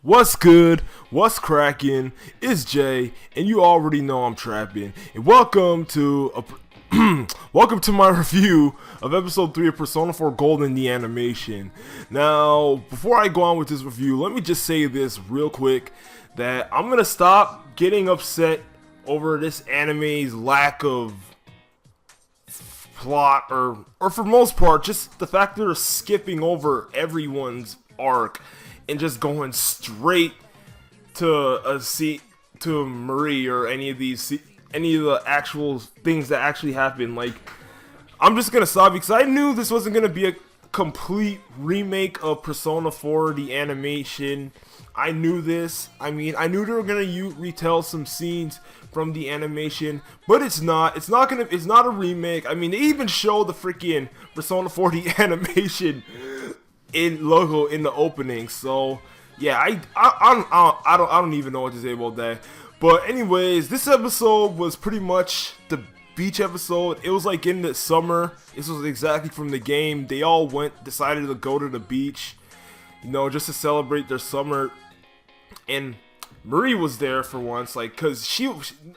What's good? What's cracking? It's Jay, and you already know I'm trapping. And welcome to welcome to my review of episode 3 of Persona 4 Golden, the animation. Now, before I go on with this review, let me just say this real quick, that I'm gonna stop getting upset over this anime's lack of plot, or for most part, just the fact that they're skipping over everyone's arc and just going straight to to Marie or any of the actual things that actually happen. Like, I'm just gonna stop because I knew this wasn't gonna be a complete remake of Persona 4 the animation. I knew this. I mean, I knew they were gonna retell some scenes from the animation, but it's not. It's not a remake. I mean, they even show the freaking Persona 4 the animation in logo in the opening. So yeah, I don't even know what to say about that. But anyways, this episode was pretty much the beach episode. It was like in the summer. This was exactly from the game. They all decided to go to the beach, just to celebrate their summer. And Marie was there for once, like, cause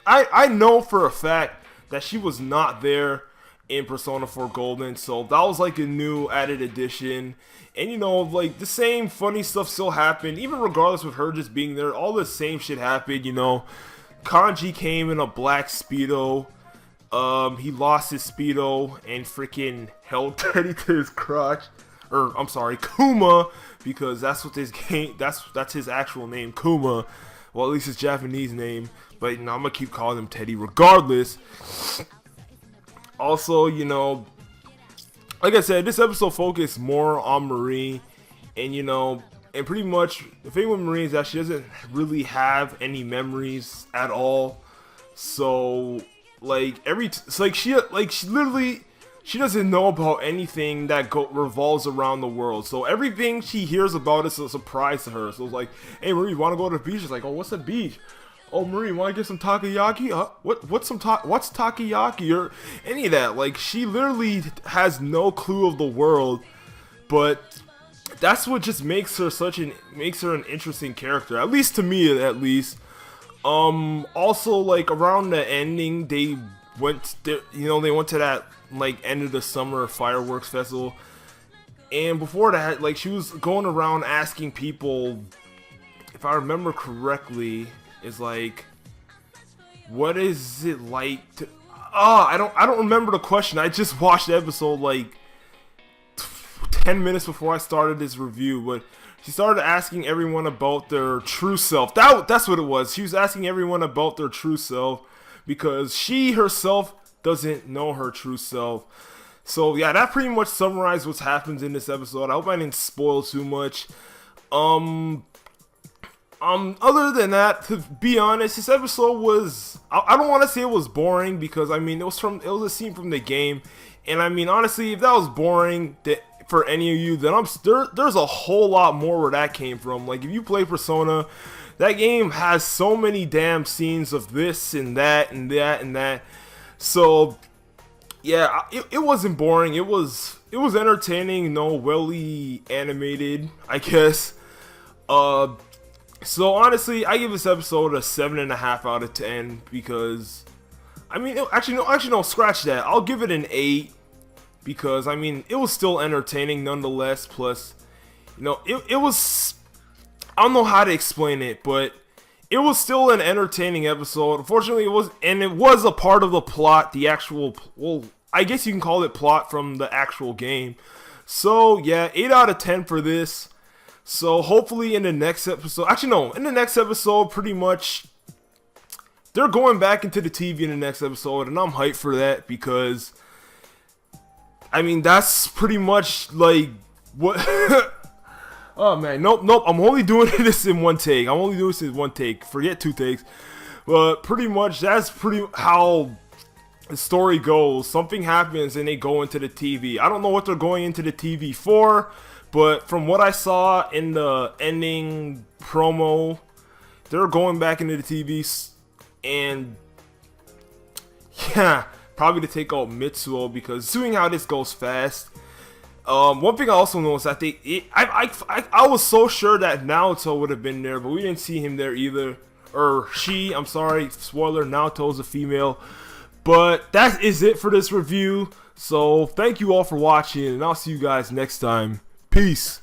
I know for a fact that she was not there in Persona 4 Golden, so that was like a new added addition. And like, the same funny stuff still happened, even regardless of her just being there. All the same shit happened. Kanji came in a black Speedo. He lost his Speedo and freaking held Teddy to his crotch. Or, I'm sorry, Kuma, because that's what this game, that's his actual name, Kuma. Well, at least his Japanese name, but I'm gonna keep calling him Teddy regardless. Also, like I said, this episode focused more on Marie, and and pretty much the thing with Marie is that she doesn't really have any memories at all. So like she doesn't know about anything that revolves around the world. So everything she hears about is a surprise to her. So it's like, hey Marie, you want to go to the beach? It's like, oh, what's the beach? Oh, Marie, want to get some takoyaki? What's takoyaki or any of that? Like, she literally has no clue of the world, but that's what just makes her an interesting character, at least to me, at least. Also, like, around the ending, they went to that like end of the summer fireworks festival, and before that, like, she was going around asking people, if I remember correctly, is like, what is it like to... I don't remember the question. I just watched the episode like 10 minutes before I started this review, but she started asking everyone about their true self. That's what it was. She was asking everyone about their true self because she herself doesn't know her true self. So yeah, that pretty much summarized what happens in this episode. I hope I didn't spoil too much. Other than that, to be honest, this episode was, I don't want to say it was boring, because I mean, it was a scene from the game, and I mean, honestly, if that was boring for any of you, then there's a whole lot more where that came from. Like, if you play Persona, that game has so many damn scenes of this and that and that and that. So yeah, it wasn't boring. It was entertaining, welly animated, I guess. So honestly, I give this episode a 7.5 out of 10, because I mean, actually no, scratch that. I'll give it an 8, because I mean, it was still entertaining nonetheless. Plus, it was, I don't know how to explain it, but it was still an entertaining episode. Unfortunately, it was a part of the plot, the actual, well, I guess you can call it plot from the actual game. So yeah, 8 out of 10 for this. So hopefully in the next episode, in the next episode, pretty much, they're going back into the TV in the next episode, and I'm hyped for that, because, I mean, that's pretty much, like, what, oh man, nope, I'm only doing this in one take, forget 2 takes, but pretty much, that's how the story goes. Something happens, and they go into the TV. I don't know what they're going into the TV for, but from what I saw in the ending promo, they're going back into the TV, and yeah, probably to take out Mitsuo, because seeing how this goes fast, One thing I also noticed, I was so sure that Naoto would have been there, but we didn't see him there either. Or she, I'm sorry, spoiler, Naoto's a female. But that is it for this review. So thank you all for watching, and I'll see you guys next time. Peace.